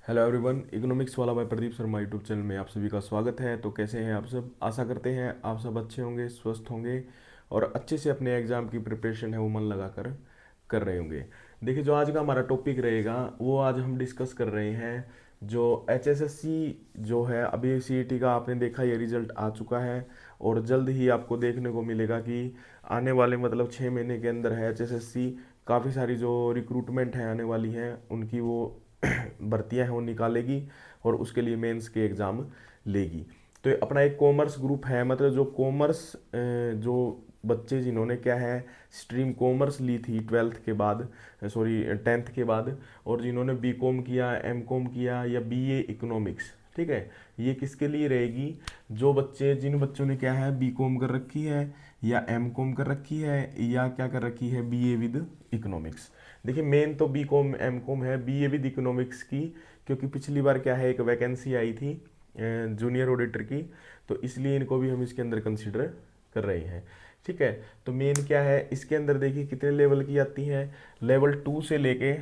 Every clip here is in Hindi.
हेलो एवरीवन, इकोनॉमिक्स वाला by Pradeep Sharma YouTube channel में आप सभी का स्वागत है। तो कैसे हैं आप सब? आशा करते हैं आप सब अच्छे होंगे, स्वस्थ होंगे और अच्छे से अपने एग्ज़ाम की प्रिपरेशन है वो मन लगा कर रहे होंगे। देखिए, जो आज का हमारा टॉपिक रहेगा वो आज हम डिस्कस कर रहे हैं। जो एचएसएससी जो है, अभी सीईटी का आपने देखा ये रिजल्ट आ चुका है और जल्द ही आपको देखने को मिलेगा कि आने वाले मतलब 6 महीने के अंदर है एचएसएससी काफ़ी सारी जो रिक्रूटमेंट है आने वाली हैं उनकी वो भर्तियां हैं वो निकालेगी और उसके लिए मेंस के एग्ज़ाम लेगी। तो ये अपना एक कॉमर्स ग्रुप है, मतलब जो कॉमर्स जो बच्चे जिन्होंने क्या है स्ट्रीम कॉमर्स ली थी 12th के बाद, सॉरी 10th के बाद, और जिन्होंने बीकॉम किया, एमकॉम किया या बीए इकोनॉमिक्स, ठीक है, ये किसके लिए रहेगी? जिन बच्चों ने क्या है बीकॉम कर रखी है या एमकॉम कर रखी है या क्या कर रखी है बीए विद इकोनॉमिक्स। देखिए, मेन तो बी कॉम एम कॉम है, बीए विद इकोनॉमिक्स की, क्योंकि पिछली बार क्या है एक वैकेंसी आई थी जूनियर ऑडिटर की, तो इसलिए इनको भी हम इसके अंदर कंसिडर कर रहे हैं। ठीक है, तो मेन क्या है इसके अंदर, देखिए कितने लेवल की आती हैं। लेवल 2 से लेके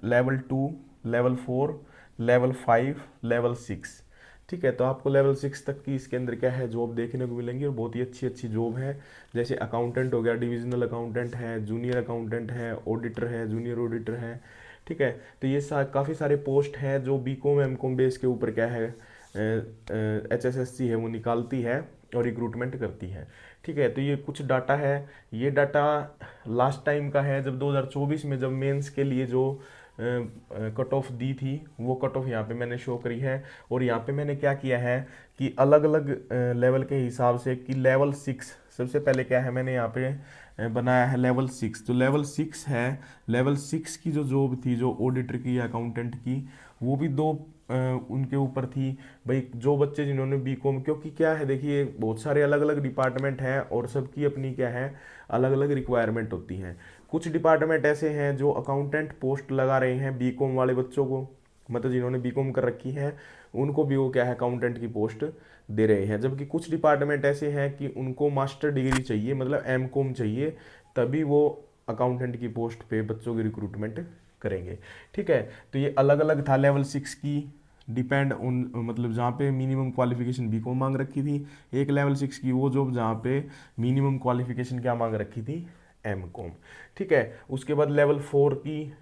लेवल 2, लेवल 4, लेवल 5, लेवल 6। ठीक है, तो आपको लेवल 6 तक की इसके अंदर क्या है जॉब देखने को मिलेंगी और बहुत ही अच्छी अच्छी जॉब है। जैसे अकाउंटेंट हो गया, डिविजनल अकाउंटेंट है, जूनियर अकाउंटेंट है, ऑडिटर है, जूनियर ऑडिटर है। ठीक है, तो ये काफ़ी सारे पोस्ट हैं जो B com M com base के ऊपर क्या है एच एस एस सी है वो निकालती है और रिक्रूटमेंट करती है। ठीक है, तो ये कुछ डाटा है। ये डाटा लास्ट टाइम का है, जब 2024 में जब मेंस के लिए जो कट ऑफ दी थी वो कट ऑफ यहाँ पे मैंने शो करी है। और यहाँ पे मैंने क्या किया है कि अलग अलग लेवल के हिसाब से कि लेवल 6 सबसे पहले क्या है मैंने यहाँ पे बनाया है लेवल 6। तो लेवल 6 है, लेवल 6 की जो जॉब थी जो ऑडिटर की या अकाउंटेंट की, वो भी दो उनके ऊपर थी। भाई जो बच्चे जिन्होंने बीकॉम, क्योंकि क्या है देखिए बहुत सारे अलग अलग डिपार्टमेंट हैं और सबकी अपनी क्या है अलग अलग रिक्वायरमेंट होती हैं। कुछ डिपार्टमेंट ऐसे हैं जो अकाउंटेंट पोस्ट लगा रहे हैं बीकॉम वाले बच्चों को, मतलब जिन्होंने बीकॉम कर रखी है उनको भी वो क्या है अकाउंटेंट की पोस्ट दे रहे हैं। जबकि कुछ डिपार्टमेंट ऐसे हैं कि उनको मास्टर डिग्री चाहिए, मतलब एम कॉम चाहिए, तभी वो अकाउंटेंट की पोस्ट पे बच्चों की रिक्रूटमेंट करेंगे। ठीक है, तो ये अलग अलग था लेवल 6 की, डिपेंड उन मतलब जहाँ पे मिनिमम क्वालिफिकेशन बीकॉम मांग रखी थी। एक लेवल 6 की वो जॉब जहाँ पे मिनिमम क्वालिफिकेशन क्या मांग रखी थी, एम कॉम। ठीक है, उसके बाद लेवल 4 की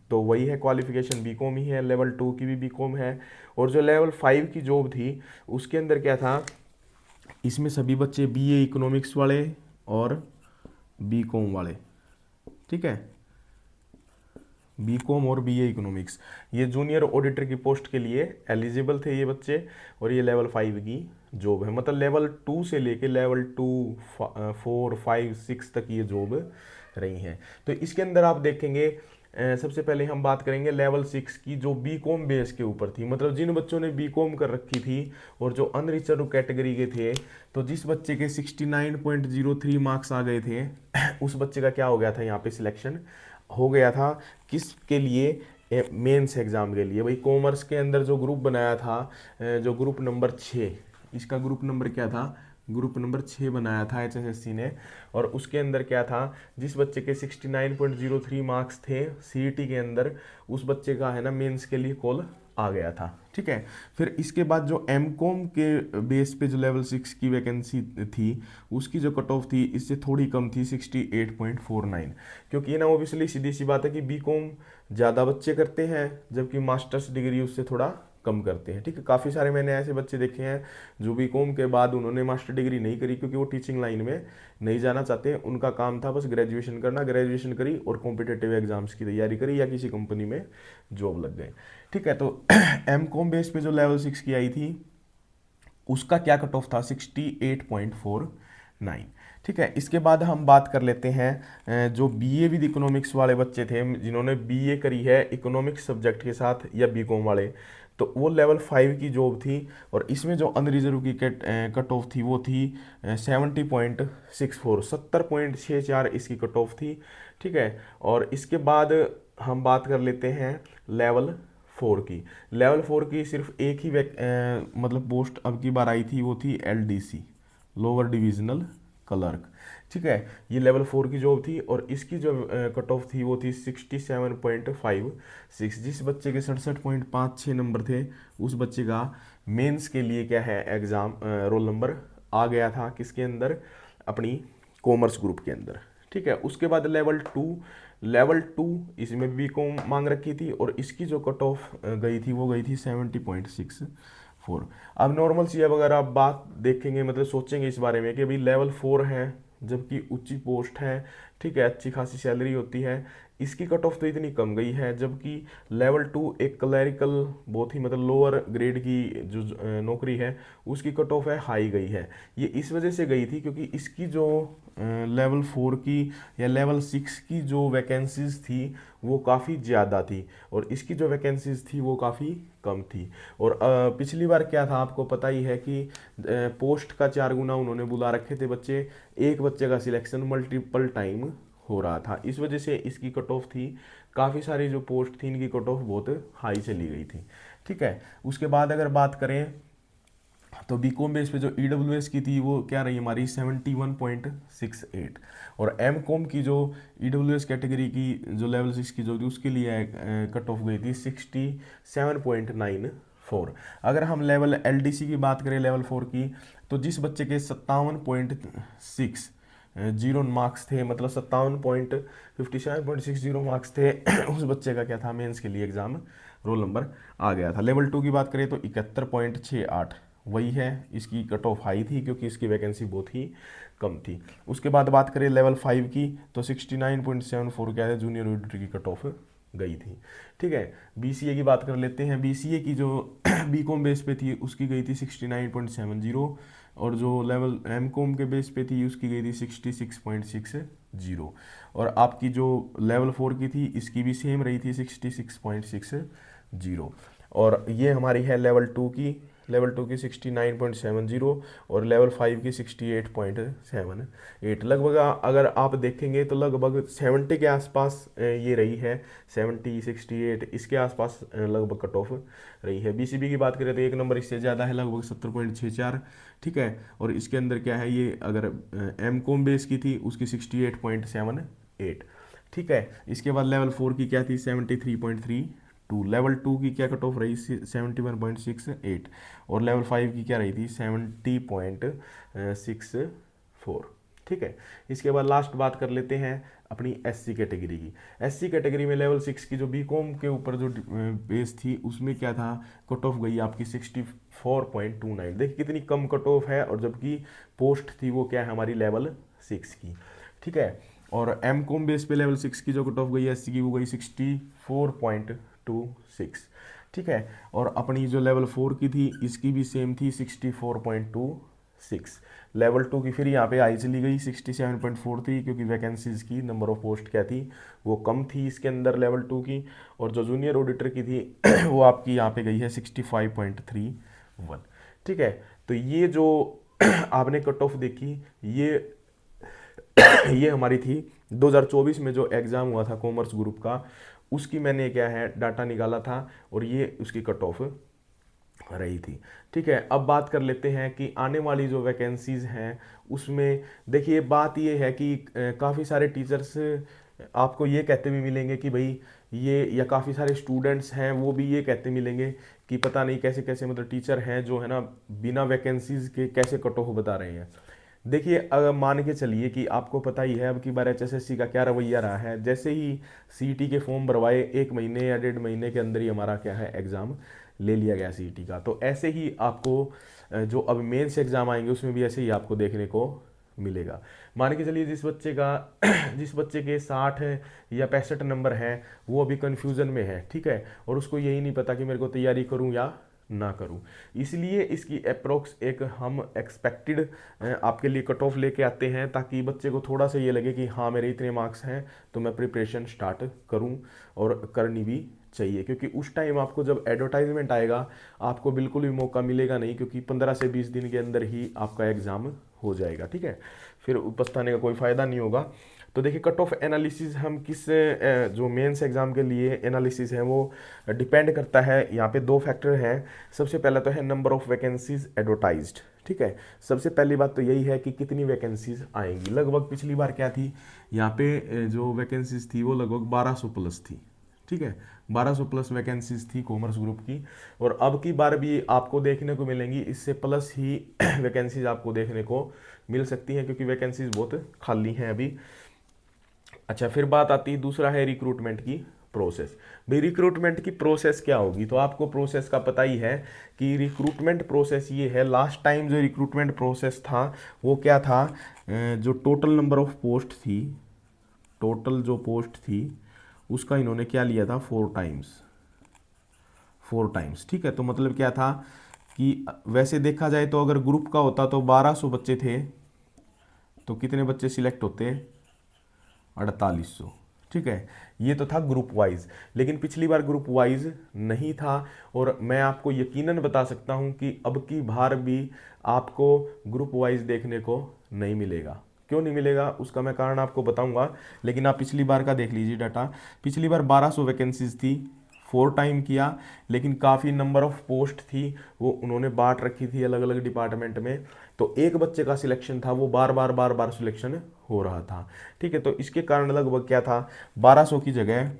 तो वही है क्वालिफिकेशन बीकॉम ही है, लेवल 2 की भी बीकॉम है। और जो लेवल 5 की जॉब थी उसके अंदर क्या था, इसमें सभी बच्चे बीए इकोनॉमिक्स वाले और बीकॉम वाले, ठीक है, बीकॉम और बीए इकोनॉमिक्स, ये जूनियर ऑडिटर की पोस्ट के लिए एलिजिबल थे ये बच्चे। और ये लेवल 5 की जॉब है, मतलब लेवल 2 से लेके लेवल 2, 4, 5, 6 तक ये जॉब रही हैं। तो इसके अंदर आप देखेंगे सबसे पहले हम बात करेंगे लेवल 6 की जो बीकॉम बेस के ऊपर थी, मतलब जिन बच्चों ने बीकॉम कर रखी थी और जो अनरिजर्व कैटेगरी के थे। तो जिस बच्चे के 69.03 मार्क्स आ गए थे उस बच्चे का क्या हो गया था यहाँ पे सिलेक्शन हो गया था। किसके लिए? मेंस एग्जाम के लिए। भाई कॉमर्स के अंदर जो ग्रुप बनाया था, जो ग्रुप नंबर 6, इसका ग्रुप नंबर क्या था, ग्रुप नंबर 6 बनाया था एचएसएससी ने। और उसके अंदर क्या था, जिस बच्चे के 69.03 मार्क्स थे सीईटी के अंदर, उस बच्चे का है ना मेंस के लिए कॉल आ गया था। ठीक है, फिर इसके बाद जो एम कॉम के बेस पे जो लेवल 6 की वैकेंसी थी उसकी जो कट ऑफ थी इससे थोड़ी कम थी 68.49, क्योंकि ना ओबियसली सीधी सी बात है कि बी कॉम ज़्यादा बच्चे करते हैं जबकि मास्टर्स डिग्री उससे थोड़ा कम करते हैं। ठीक है, काफ़ी सारे मैंने ऐसे बच्चे देखे हैं जो बी कॉम के बाद उन्होंने मास्टर डिग्री नहीं करी क्योंकि वो टीचिंग लाइन में नहीं जाना चाहते। उनका काम था बस ग्रेजुएशन करना, ग्रेजुएशन करी और कॉम्पिटेटिव एग्जाम्स की तैयारी करी या किसी कंपनी में जॉब लग गए। ठीक है, तो एम कॉम बेस पे जो लेवल 6 की आई थी उसका क्या कट ऑफ था, 68.49। ठीक है, इसके बाद हम बात कर लेते हैं जो बीए विद इकोनॉमिक्स वाले बच्चे थे जिन्होंने बीए करी है इकोनॉमिक्स सब्जेक्ट के साथ या बीकॉम वाले, तो वो लेवल 5 की जॉब थी। और इसमें जो अनरिजर्व की कट ऑफ थी वो थी 70.64, 70.64 इसकी कट ऑफ थी। ठीक है, और इसके बाद हम बात कर लेते हैं लेवल 4 की। लेवल 4 की सिर्फ एक ही मतलब पोस्ट अब की बार आई थी, वो थी एलडीसी, लोअर डिविजनल क्लर्क। ठीक है, ये लेवल 4 की जॉब थी और इसकी जो कट ऑफ थी वो थी 67.56। जिस बच्चे के 67.56 नंबर थे उस बच्चे का मेंस के लिए क्या है एग्ज़ाम रोल नंबर आ गया था किसके अंदर, अपनी कॉमर्स ग्रुप के अंदर। ठीक है, उसके बाद लेवल 2 इसमें भी कॉम मांग रखी थी और इसकी जो कट ऑफ गई थी वो गई थी 70.64। अब नॉर्मल सी अब अगर आप बात देखेंगे मतलब सोचेंगे इस बारे में कि भाई लेवल 4 है जबकि ऊंची पोस्ट है, ठीक है, अच्छी खासी सैलरी होती है, इसकी कट ऑफ तो इतनी कम गई है, जबकि लेवल 2 एक क्लैरिकल बहुत ही मतलब लोअर ग्रेड की जो नौकरी है उसकी कट ऑफ है हाई गई है। ये इस वजह से गई थी क्योंकि इसकी जो लेवल 4 की या लेवल 6 की जो वैकेंसीज थी वो काफ़ी ज़्यादा थी और इसकी जो वैकेंसीज थी वो काफ़ी कम थी। और पिछली बार क्या था आपको पता ही है कि पोस्ट का 4 गुना उन्होंने बुला रखे थे बच्चे, एक बच्चे का सिलेक्शन मल्टीपल टाइम हो रहा था, इस वजह से इसकी कट ऑफ थी, काफ़ी सारी जो पोस्ट थी इनकी कट ऑफ बहुत हाई चली गई थी। ठीक है, उसके बाद अगर बात करें तो बीकॉम बेस पे जो ईडब्ल्यूएस की थी वो क्या रही हमारी 71.68 और एम कॉम की जो ईडब्ल्यूएस कैटेगरी की जो लेवल 6 की जो थी उसके लिए कट ऑफ गई थी 67.94। अगर हम लेवल एलडीसी की बात करें लेवल 4 की, तो जिस बच्चे के 57.60 मार्क्स थे, मतलब 57.57.60 मार्क्स थे उस बच्चे का क्या था मेंस के लिए एग्जाम रोल नंबर आ गया था। लेवल 2 की बात करें तो 71.68 वही है, इसकी कट ऑफ हाई थी क्योंकि इसकी वैकेंसी बहुत ही कम थी। उसके बाद बात करें लेवल 5 की तो 69.74 क्या है जूनियर ऑडिटर की कट ऑफ गई थी। ठीक है, बीसीए की बात कर लेते हैं। बीसीए की जो बीकॉम बेस पे थी उसकी गई थी 69.70 और जो लेवल एमकॉम के बेस पे थी उसकी गई थी 66.60 और आपकी जो लेवल 4 की थी इसकी भी सेम रही थी 66.60 और ये हमारी है लेवल 2 की 69.70 और लेवल 5 की 68.78। लगभग अगर आप देखेंगे तो लगभग 70 के आसपास ये रही है, 70 68 इसके आसपास लगभग कट ऑफ रही है। बीसीबी की बात करें तो एक नंबर इससे ज़्यादा है, लगभग 70.64। ठीक है, और इसके अंदर क्या है ये अगर एम कॉम बेस की थी उसकी 68.78। ठीक है, इसके बाद लेवल 4 की क्या थी 73.32। लेवल 2 की क्या कट ऑफ रही 71.68 और लेवल 5 की क्या रही थी 70.64। ठीक है, इसके बाद लास्ट बात कर लेते हैं अपनी एससी कैटेगरी की। एससी कैटेगरी में लेवल 6 की जो बीकॉम के ऊपर जो बेस थी उसमें क्या था कट ऑफ गई आपकी 64.29। देखिए कितनी कम कट ऑफ है और जबकि पोस्ट थी वो क्या है हमारी लेवल 6 की। ठीक है, और एम कॉम बेस पे लेवल 6 की जो कट ऑफ गई एससी की वो गई 64.26। ठीक है, और अपनी जो लेवल 4 की थी इसकी भी सेम थी 64.26। लेवल 2 की फिर यहाँ पे आई चली गई 67.43 क्योंकि वैकेंसीज की नंबर ऑफ पोस्ट क्या थी वो कम थी इसके अंदर लेवल 2 की, और जो जूनियर ऑडिटर की थी वो आपकी यहाँ पे गई है 65.31। ठीक है, तो ये जो आपने कट ऑफ देखी ये हमारी थी 2024 में जो एग्ज़ाम हुआ था कॉमर्स ग्रुप का, उसकी मैंने क्या है डाटा निकाला था और ये उसकी कट ऑफ रही थी। ठीक है, अब बात कर लेते हैं कि आने वाली जो वैकेंसीज़ हैं उसमें देखिए बात ये है कि काफ़ी सारे टीचर्स आपको ये कहते भी मिलेंगे कि भाई ये, या काफ़ी सारे स्टूडेंट्स हैं वो भी ये कहते मिलेंगे कि पता नहीं कैसे कैसे मतलब टीचर हैं जो है ना बिना वैकेंसीज़ के कैसे कट ऑफ बता रहे हैं। देखिए अगर मान के चलिए कि आपको पता ही है अब की बार एचएसएससी का क्या रवैया रहा है, जैसे ही सीईटी के फॉर्म भरवाए 1 महीने या 1.5 महीने के अंदर ही हमारा क्या है एग्ज़ाम ले लिया गया सीईटी का। तो ऐसे ही आपको जो अब मेंस एग्ज़ाम आएंगे उसमें भी ऐसे ही आपको देखने को मिलेगा। मान के चलिए जिस बच्चे के 60 या 65 नंबर हैं वो अभी कन्फ्यूज़न में है, ठीक है, और उसको यही नहीं पता कि मेरे को तैयारी करूं या ना करूं, इसलिए इसकी अप्रोक्स एक हम एक्सपेक्टेड आपके लिए कट ऑफ लेके आते हैं ताकि बच्चे को थोड़ा सा ये लगे कि हाँ मेरे इतने मार्क्स हैं तो मैं प्रिपरेशन स्टार्ट करूं, और करनी भी चाहिए, क्योंकि उस टाइम आपको जब एडवर्टाइजमेंट आएगा आपको बिल्कुल भी मौका मिलेगा नहीं, क्योंकि 15 से 20 दिन के अंदर ही आपका एग्ज़ाम हो जाएगा। ठीक है, फिर पछताने का कोई फ़ायदा नहीं होगा। तो देखिए कट ऑफ एनालिसिस हम किस जो मेंस एग्ज़ाम के लिए एनालिसिस है वो डिपेंड करता है, यहाँ पे 2 फैक्टर हैं। सबसे पहला तो है नंबर ऑफ़ वैकेंसीज एडवर्टाइज्ड, ठीक है, सबसे पहली बात तो यही है कि कितनी वैकेंसीज आएंगी। लगभग पिछली बार क्या थी यहाँ पे जो वैकेंसीज थी वो लगभग 1200 प्लस थी। ठीक है, 1200 प्लस वैकेंसीज थी कॉमर्स ग्रुप की, और अब की बार भी आपको देखने को मिलेंगी इससे प्लस ही वैकेंसीज आपको देखने को मिल सकती हैं, क्योंकि वैकेंसीज बहुत खाली हैं अभी। अच्छा, फिर बात आती है, दूसरा है रिक्रूटमेंट की प्रोसेस। भाई रिक्रूटमेंट की प्रोसेस क्या होगी, तो आपको प्रोसेस का पता ही है कि रिक्रूटमेंट प्रोसेस ये है। लास्ट टाइम जो रिक्रूटमेंट प्रोसेस था वो क्या था, जो टोटल नंबर ऑफ पोस्ट थी, टोटल जो पोस्ट थी उसका इन्होंने क्या लिया था, 4 टाइम्स, 4 टाइम्स। ठीक है, तो मतलब क्या था कि वैसे देखा जाए तो अगर ग्रुप का होता तो 1200 बच्चे थे, तो कितने बच्चे सिलेक्ट होते, 4800। ठीक है, ये तो था ग्रुप वाइज, लेकिन पिछली बार ग्रुप वाइज नहीं था, और मैं आपको यकीनन बता सकता हूं कि अब की बार भी आपको ग्रुप वाइज देखने को नहीं मिलेगा। क्यों नहीं मिलेगा उसका मैं कारण आपको बताऊंगा, लेकिन आप पिछली बार का देख लीजिए डाटा। पिछली बार 1200 वैकेंसीज थी, 4 टाइम किया, लेकिन काफ़ी नंबर ऑफ पोस्ट थी वो उन्होंने बांट रखी थी अलग अलग डिपार्टमेंट में, तो एक बच्चे का सिलेक्शन था वो बार बार सिलेक्शन हो रहा था। ठीक है, तो इसके कारण लगभग क्या था, 1200 की जगह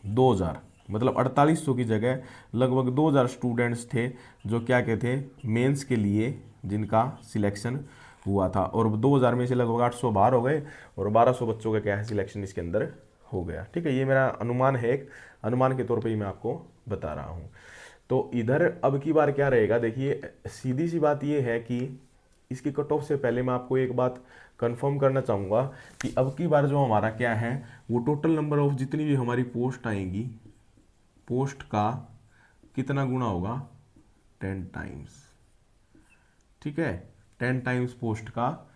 2000, मतलब 4800 की जगह लगभग 2000 स्टूडेंट्स थे जो क्या कहते मेंस के लिए जिनका सिलेक्शन हुआ था, और 2000 में से लगभग 800 बाहर हो गए, और 1200 बच्चों का क्या है सिलेक्शन इसके अंदर हो गया। ठीक है, ये मेरा अनुमान है, एक अनुमान के तौर पे ही मैं आपको बता रहा हूँ। तो इधर अब की बार क्या रहेगा, देखिए सीधी सी बात ये है कि इसकी कट ऑफ से पहले मैं आपको एक बात कंफर्म करना चाहूँगा कि अब की बार जो हमारा क्या है वो टोटल नंबर ऑफ जितनी भी हमारी पोस्ट आएंगी, पोस्ट का कितना गुना होगा, 10 टाइम्स। ठीक है, 10 टाइम्स पोस्ट का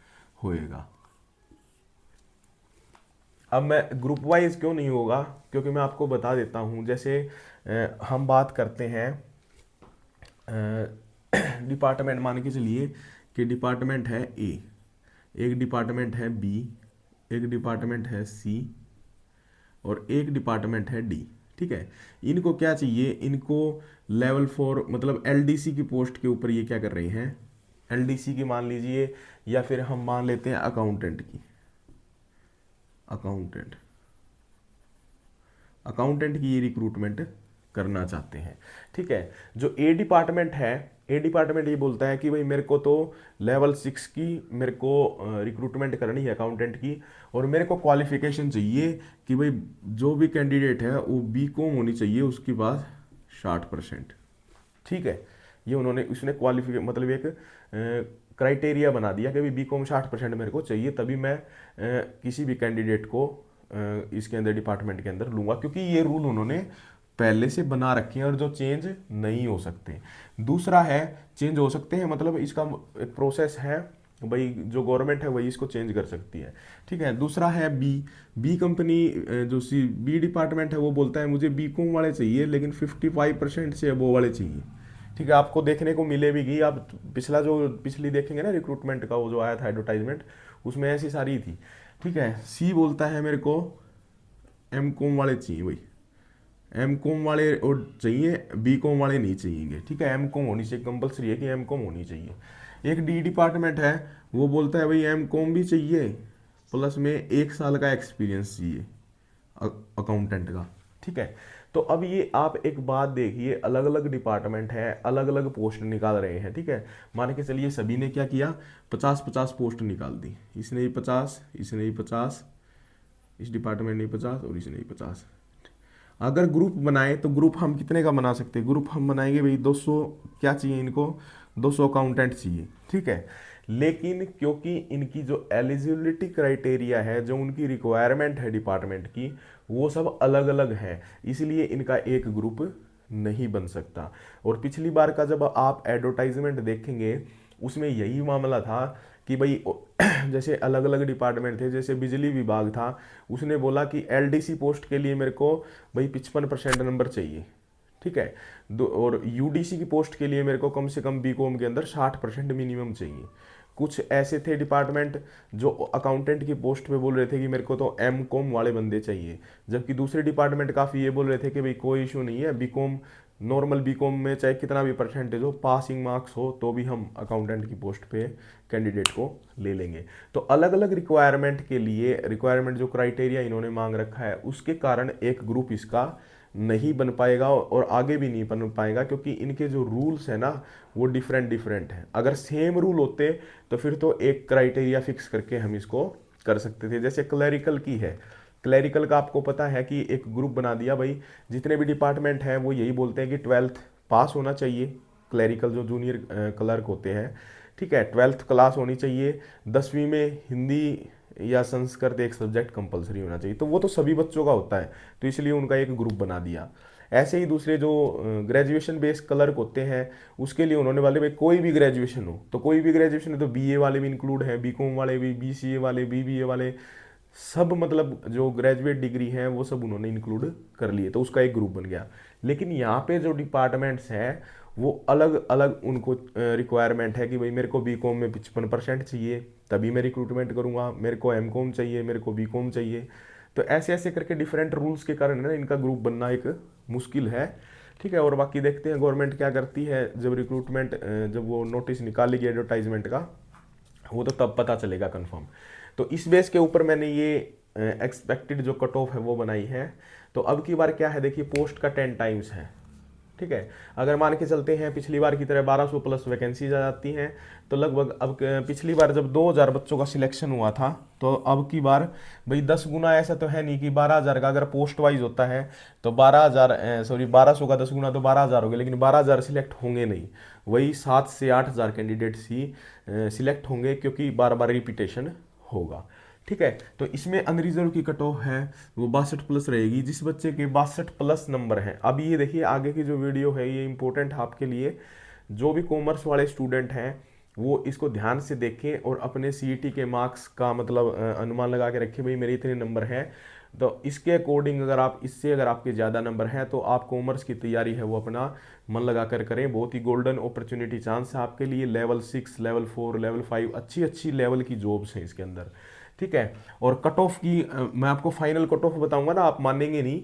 होएगा। अब मैं ग्रुप वाइज क्यों नहीं होगा, क्योंकि मैं आपको बता देता हूँ, जैसे हम बात करते हैं डिपार्टमेंट, मान के चलिए कि डिपार्टमेंट है ए, एक डिपार्टमेंट है बी, एक डिपार्टमेंट है सी, और एक डिपार्टमेंट है डी। ठीक है, इनको क्या चाहिए, इनको लेवल 4 मतलब एलडीसी की पोस्ट के ऊपर ये क्या कर रहे हैं, एलडीसी की मान लीजिए, या फिर हम मान लेते हैं अकाउंटेंट की, अकाउंटेंट, अकाउंटेंट की ये रिक्रूटमेंट करना चाहते हैं। ठीक है, जो ए डिपार्टमेंट है, ए डिपार्टमेंट ये बोलता है कि भाई मेरे को तो लेवल 6 की मेरे को रिक्रूटमेंट करनी है अकाउंटेंट की, और मेरे को क्वालिफिकेशन चाहिए कि भाई जो भी कैंडिडेट है वो बीकॉम होनी चाहिए उसके पास 60%। ठीक है, ये उन्होंने उसने क्वालिफिके मतलब एक क्राइटेरिया बना दिया कि भाई बीकॉम 60% मेरे को चाहिए, तभी मैं किसी भी कैंडिडेट को इसके अंदर डिपार्टमेंट के अंदर लूंगा, क्योंकि ये रूल उन्होंने पहले से बना रखे हैं और जो चेंज नहीं हो सकते। दूसरा है चेंज हो सकते हैं, मतलब इसका एक प्रोसेस है भाई, जो गवर्नमेंट है वही इसको चेंज कर सकती है। ठीक है, दूसरा है बी, बी कंपनी जो सी बी डिपार्टमेंट है वो बोलता है मुझे बीकॉम वाले चाहिए, लेकिन 55% से अबो वाले चाहिए। ठीक है, आपको देखने को मिलेगी, आप पिछला जो पिछली देखेंगे ना रिक्रूटमेंट का वो जो आया था एडवर्टाइजमेंट, उसमें ऐसी सारी थी। ठीक है, सी बोलता है मेरे को एम कॉम वाले चाहिए, भाई एम कॉम वाले और चाहिए, बी कॉम वाले नहीं चाहिए। ठीक है, एम कॉम होनी चाहिए, कंपलसरी है कि एम कॉम होनी चाहिए। एक डी डिपार्टमेंट है वो बोलता है भाई एम कॉम भी चाहिए, प्लस में 1 साल का एक्सपीरियंस चाहिए अकाउंटेंट का। ठीक है, तो अब ये आप एक बात देखिए, अलग अलग डिपार्टमेंट है, अलग अलग पोस्ट निकाल रहे हैं। ठीक है, मान के चलिए सभी ने क्या किया, 50-50 पोस्ट निकाल दी, इसने ही 50, इसने ही 50, इस डिपार्टमेंट ने 50 और इसने ही 50। अगर ग्रुप बनाए तो ग्रुप हम कितने का बना सकते हैं, ग्रुप हम बनाएंगे भाई 200, क्या चाहिए इनको, 200 अकाउंटेंट चाहिए। ठीक है, लेकिन क्योंकि इनकी जो एलिजिबिलिटी क्राइटेरिया है, जो उनकी रिक्वायरमेंट है डिपार्टमेंट की, वो सब अलग अलग है, इसलिए इनका एक ग्रुप नहीं बन सकता। और पिछली बार का जब आप एडवर्टाइजमेंट देखेंगे उसमें यही मामला था कि भाई जैसे अलग अलग डिपार्टमेंट थे, जैसे बिजली विभाग था, उसने बोला कि एलडीसी पोस्ट के लिए मेरे को भाई 55% नंबर चाहिए। ठीक है, और यूडीसी की पोस्ट के लिए मेरे को कम से कम बीकॉम के अंदर 60% मिनिमम चाहिए। कुछ ऐसे थे डिपार्टमेंट जो अकाउंटेंट की पोस्ट पे बोल रहे थे कि मेरे को तो एम कॉम वाले बंदे चाहिए, जबकि दूसरे डिपार्टमेंट काफ़ी ये बोल रहे थे कि भाई कोई इशू नहीं है, बीकॉम नॉर्मल बीकॉम में चाहे कितना भी परसेंटेज हो, पासिंग मार्क्स हो, तो भी हम अकाउंटेंट की पोस्ट पे कैंडिडेट को ले लेंगे। तो अलग अलग रिक्वायरमेंट के लिए रिक्वायरमेंट जो क्राइटेरिया इन्होंने मांग रखा है उसके कारण एक ग्रुप इसका नहीं बन पाएगा और आगे भी नहीं बन पाएगा, क्योंकि इनके जो रूल्स है ना वो डिफरेंट डिफरेंट हैं। अगर सेम रूल होते तो फिर तो एक क्राइटेरिया फिक्स करके हम इसको कर सकते थे। जैसे क्लरिकल की है, क्लरिकल का आपको पता है कि एक ग्रुप बना दिया भाई, जितने भी डिपार्टमेंट हैं वो यही बोलते हैं कि 12th पास होना चाहिए, क्लरिकल जो जूनियर क्लर्क होते हैं, ठीक है, 12th क्लास होनी चाहिए, 10वीं में हिंदी या संस्कृत एक सब्जेक्ट कंपलसरी होना चाहिए। तो वो तो सभी बच्चों का होता है, तो इसलिए उनका एक ग्रुप बना दिया। ऐसे ही दूसरे जो ग्रेजुएशन बेस्ड क्लर्क होते हैं उसके लिए उन्होंने वाले भाई कोई भी ग्रेजुएशन हो, तो कोई भी ग्रेजुएशन है तो बीए वाले भी इंक्लूड हैं, बीकॉम वाले भी, बीसीए वाले, बीबीए वाले, सब मतलब जो ग्रेजुएट डिग्री हैं वो सब उन्होंने इंक्लूड कर लिए, तो उसका एक ग्रुप बन गया। लेकिन यहाँ पे जो डिपार्टमेंट्स हैं वो अलग अलग उनको रिक्वायरमेंट है कि भाई मेरे को बीकॉम में 55% चाहिए तभी मैं रिक्रूटमेंट करूँगा, मेरे को एमकॉम चाहिए, मेरे को बीकॉम चाहिए। तो ऐसे ऐसे करके डिफरेंट रूल्स के कारण ना इनका ग्रुप बनना एक मुश्किल है, ठीक है। और बाकी देखते हैं गवर्नमेंट क्या करती है, जब रिक्रूटमेंट जब वो नोटिस निकालेगी एडवर्टाइजमेंट का, वो तो तब पता चलेगा कंफर्म। तो इस बेस के ऊपर मैंने ये एक्सपेक्टेड जो कट ऑफ है वो बनाई है। तो अब की बार क्या है, देखिए पोस्ट का 10 टाइम्स है, ठीक है। अगर मान के चलते हैं पिछली बार की तरह 1200 प्लस वैकेंसीज आ जाती हैं, तो लगभग अब पिछली बार जब 2000 बच्चों का सिलेक्शन हुआ था, तो अब की बार भाई 10 गुना ऐसा तो है नहीं कि 12,000 का अगर पोस्ट वाइज होता है तो 12,000 सॉरी 1200 का 10 गुना तो 12,000 हो गए, लेकिन 12,000 सिलेक्ट होंगे नहीं, वही 7 से 8,000 कैंडिडेट्स ही सिलेक्ट होंगे, क्योंकि बार बार रिपीटेशन होगा, ठीक है। तो इसमें अनरिजर्व की कट ऑफ है वो 62 प्लस रहेगी, जिस बच्चे के 62 प्लस नंबर हैं। अब ये देखिए आगे की जो वीडियो है ये इंपॉर्टेंट है आपके लिए, जो भी कॉमर्स वाले स्टूडेंट हैं वो इसको ध्यान से देखें और अपने सीईटी के मार्क्स का मतलब अनुमान लगा के रखें, भाई मेरे इतने नंबर हैं, तो इसके अकॉर्डिंग अगर आप इससे अगर आपके ज़्यादा नंबर हैं तो आप कॉमर्स की तैयारी है वो अपना मन लगा कर करें। बहुत ही गोल्डन अपॉर्चुनिटी चांस है आपके लिए। लेवल 6, लेवल 4, लेवल 5 अच्छी अच्छी लेवल की जॉब्स हैं इसके अंदर, ठीक है। और कट ऑफ की मैं आपको फाइनल कट ऑफ बताऊंगा ना, आप मानेंगे नहीं,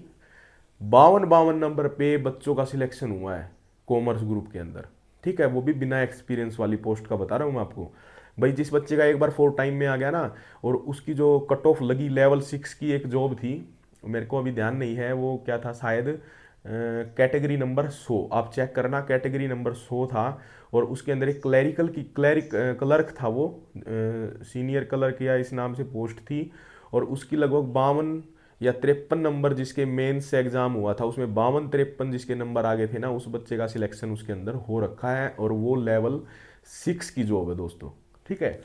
52 नंबर पे बच्चों का सिलेक्शन हुआ है कॉमर्स ग्रुप के अंदर, ठीक है। वो भी बिना एक्सपीरियंस वाली पोस्ट का बता रहा हूँ मैं आपको। भाई जिस बच्चे का एक बार 4 टाइम में आ गया ना, और उसकी जो कट ऑफ लगी लेवल 6 की एक जॉब थी, मेरे को अभी ध्यान नहीं है वो क्या था, शायद कैटेगरी नंबर 100, आप चेक करना, कैटेगरी नंबर 100 था। और उसके अंदर एक क्लर्क था, वो सीनियर क्लर्क या इस नाम से पोस्ट थी, और उसकी लगभग 52 या 53 नंबर जिसके मेंस से एग्जाम हुआ था, उसमें 52-53 जिसके नंबर आ गए थे ना, उस बच्चे का सिलेक्शन उसके अंदर हो रखा है, और वो लेवल 6 की जॉब है दोस्तों, ठीक है।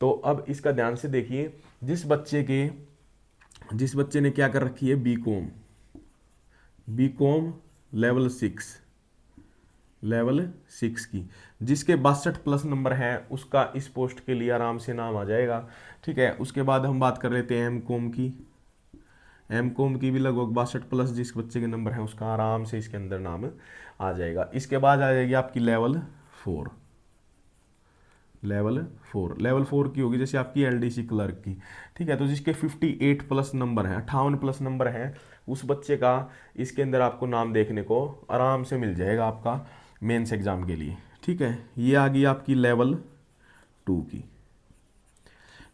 तो अब इसका ध्यान से देखिए, जिस बच्चे ने क्या कर रखी है, बीकॉम लेवल 6 की, जिसके 62 प्लस नंबर है उसका इस पोस्ट के लिए आराम से नाम आ जाएगा, ठीक है। उसके बाद हम बात कर लेते हैं एम कॉम की भी लगभग 62 प्लस जिस बच्चे के नंबर है उसका आराम से इसके अंदर नाम आ जाएगा। इसके बाद आ जाएगी आपकी लेवल फोर की होगी जैसे आपकी एलडीसी क्लर्क की, ठीक है। तो जिसके 58 प्लस नंबर है, 58 प्लस नंबर है, उस बच्चे का इसके अंदर आपको नाम देखने को आराम से मिल जाएगा आपका मेंस एग्जाम के लिए, ठीक है। ये आ गई आपकी लेवल 2 की।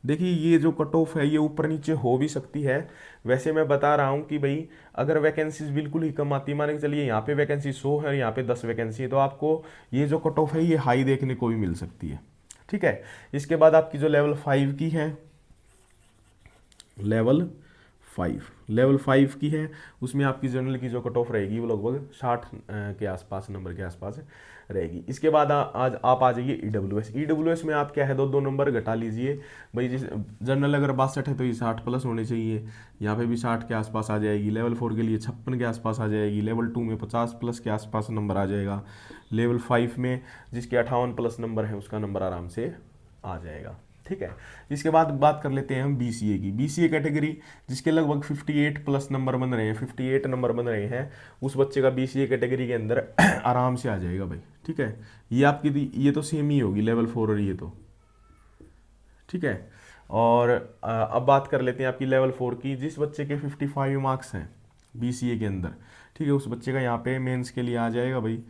देखिए ये जो कट ऑफ है ये ऊपर नीचे हो भी सकती है, वैसे मैं बता रहा हूँ कि भाई अगर वैकेंसीज बिल्कुल ही कम आती है, मान के चलिए यहाँ पे वैकेंसी 100 है, यहाँ पे 10 वैकेंसी है, तो आपको ये जो कट ऑफ है ये हाई देखने को भी मिल सकती है, ठीक है। इसके बाद आपकी जो लेवल 5 की है, लेवल 5 की है, उसमें आपकी जनरल की जो कट ऑफ रहेगी वो लगभग 60 के आसपास, नंबर के आसपास रहेगी। इसके बाद आज आप आ जाइए ईडब्ल्यूएस में आप क्या है, 2-2 नंबर घटा लीजिए भाई। जिस जनरल अगर 62 है तो ये 60 प्लस होने चाहिए, यहाँ पे भी 60 के आसपास आ जाएगी। लेवल 4 के लिए 56 के आसपास आ जाएगी। लेवल 2 में 50 प्लस के आसपास नंबर आ जाएगा। लेवल 5 में जिसके 58 प्लस नंबर है उसका नंबर आराम से आ जाएगा, ठीक है। इसके बाद बात कर लेते हैं हम बीसीए की। बीसीए कैटेगरी जिसके लगभग 58 प्लस नंबर बन रहे हैं, 58 नंबर बन रहे हैं, उस बच्चे का बीसीए कैटेगरी के अंदर आराम से आ जाएगा भाई, ठीक है। ये आपकी ये तो सेम ही होगी लेवल 4 और ये तो, ठीक है। और अब बात कर लेते हैं आपकी लेवल 4 की। जिस बच्चे के 55 मार्क्स हैं बीसीए के अंदर, ठीक है, उस बच्चे का यहाँ पे मेंस के लिए आ जाएगा भाई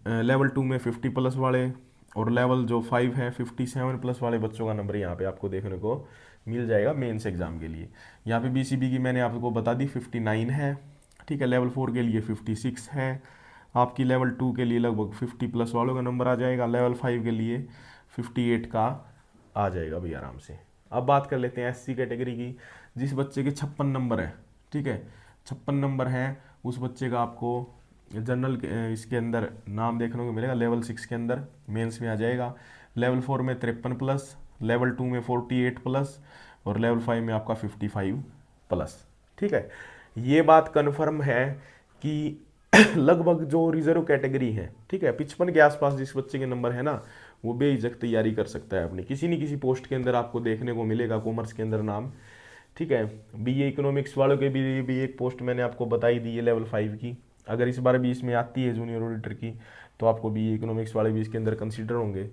लेवल 2 में 50 प्लस वाले, और लेवल जो 5 है 57 प्लस वाले बच्चों का नंबर यहाँ पे आपको देखने को मिल जाएगा मेंस एग्जाम के लिए। यहाँ पे बीसीबी की मैंने आपको बता दी 59 है, ठीक है। लेवल 4 के लिए 56 है, आपकी लेवल 2 के लिए लगभग 50 प्लस वालों का नंबर आ जाएगा, लेवल 5 के लिए 58 का आ जाएगा भाई आराम से। अब बात कर लेते हैं एससी कैटेगरी की। जिस बच्चे के 56 नंबर है, ठीक है, 56 नंबर है, उस बच्चे का आपको जनरल इसके अंदर नाम देखने को मिलेगा लेवल 6 के अंदर मेंस में आ जाएगा। लेवल 4 में 53 प्लस, लेवल 2 में 48 प्लस, और लेवल 5 में आपका 55 प्लस, ठीक है। ये बात कन्फर्म है कि लगभग जो रिजर्व कैटेगरी है, ठीक है, 55 के आसपास जिस बच्चे के नंबर है ना, वो बेहिचक तैयारी कर सकता है अपनी किसी न किसी पोस्ट के अंदर आपको देखने को मिलेगा कॉमर्स के अंदर नाम, ठीक है। बीए इकोनॉमिक्स वालों के भी एक पोस्ट मैंने आपको बताई दी है लेवल 5 की। अगर इस बार भी इसमें आती है जूनियर ऑडिटर की, तो आपको बीए इकोनॉमिक्स वाले भी इसके अंदर कंसीडर होंगे,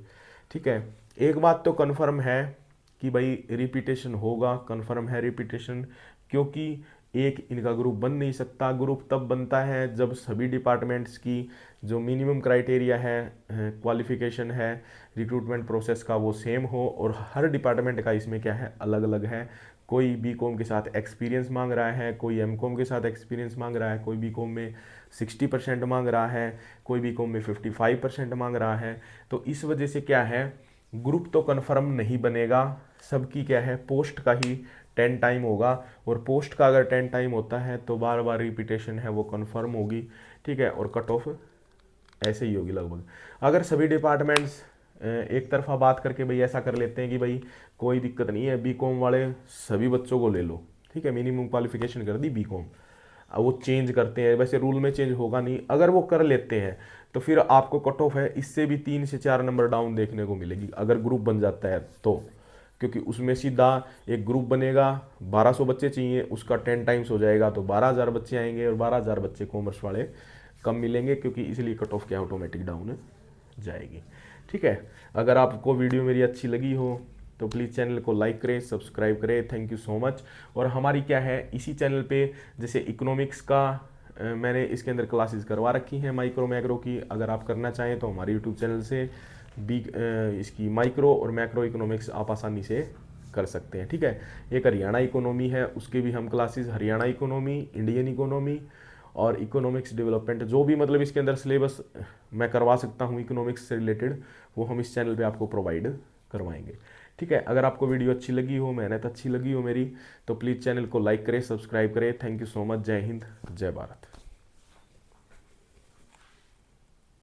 ठीक है। एक बात तो कन्फर्म है कि भाई रिपीटेशन होगा, कन्फर्म है रिपीटेशन, क्योंकि एक इनका ग्रुप बन नहीं सकता। ग्रुप तब बनता है जब सभी डिपार्टमेंट्स की जो मिनिमम क्राइटेरिया है, क्वालिफिकेशन है रिक्रूटमेंट प्रोसेस का, वो सेम हो, और हर डिपार्टमेंट का इसमें क्या है, अलग अलग है। कोई बीकॉम के साथ एक्सपीरियंस मांग रहा है, कोई एमकॉम के साथ एक्सपीरियंस मांग रहा है, कोई बीकॉम में 60% मांग रहा है, कोई बीकॉम में 55% मांग रहा है। तो इस वजह से क्या है, ग्रुप तो कन्फर्म नहीं बनेगा, सबकी क्या है पोस्ट का ही 10 टाइम होगा, और पोस्ट का अगर 10 टाइम होता है तो बार बार रिपीटेशन है वो कन्फर्म होगी, ठीक है। और कट ऑफ ऐसे ही होगी लगभग। अगर सभी डिपार्टमेंट्स एक तरफा बात करके भाई ऐसा कर लेते हैं कि भाई कोई दिक्कत नहीं है, बीकॉम वाले सभी बच्चों को ले लो, ठीक है, मिनिमम क्वालिफिकेशन कर दी बीकॉम, वो चेंज करते हैं, वैसे रूल में चेंज होगा नहीं, अगर वो कर लेते हैं तो फिर आपको कट ऑफ है इससे भी 3 से 4 नंबर डाउन देखने को मिलेगी अगर ग्रुप बन जाता है तो, क्योंकि उसमें सीधा एक ग्रुप बनेगा, 1200 बच्चे चाहिए, उसका 10 टाइम्स हो जाएगा तो 12,000 बच्चे आएंगे, और 12,000 बच्चे कॉमर्स वाले कम मिलेंगे, क्योंकि इसलिए कट ऑफ क्या ऑटोमेटिक डाउन जाएगी, ठीक है। अगर आपको वीडियो मेरी अच्छी लगी हो तो प्लीज़ चैनल को लाइक करें, सब्सक्राइब करें, थैंक यू सो मच। और हमारी क्या है इसी चैनल पे जैसे इकोनॉमिक्स का मैंने इसके अंदर क्लासेस करवा रखी हैं माइक्रो मैक्रो की, अगर आप करना चाहें तो हमारे यूट्यूब चैनल से भी इसकी माइक्रो और मैक्रो इकोनॉमिक्स आप आसानी से कर सकते हैं, ठीक है। एक हरियाणा इकोनॉमी है, उसके भी हम classes, Haryana economy, Indian economy और इकोनॉमिक्स डेवलपमेंट, जो भी मतलब इसके अंदर सिलेबस मैं करवा सकता हूँ इकोनॉमिक्स से रिलेटेड, वो हम इस चैनल पे आपको प्रोवाइड करवाएंगे, ठीक है। अगर आपको वीडियो अच्छी लगी हो, मेहनत अच्छी लगी हो मेरी, तो प्लीज़ चैनल को लाइक करें, सब्सक्राइब करें। Thank you so much. जय हिंद, जय भारत।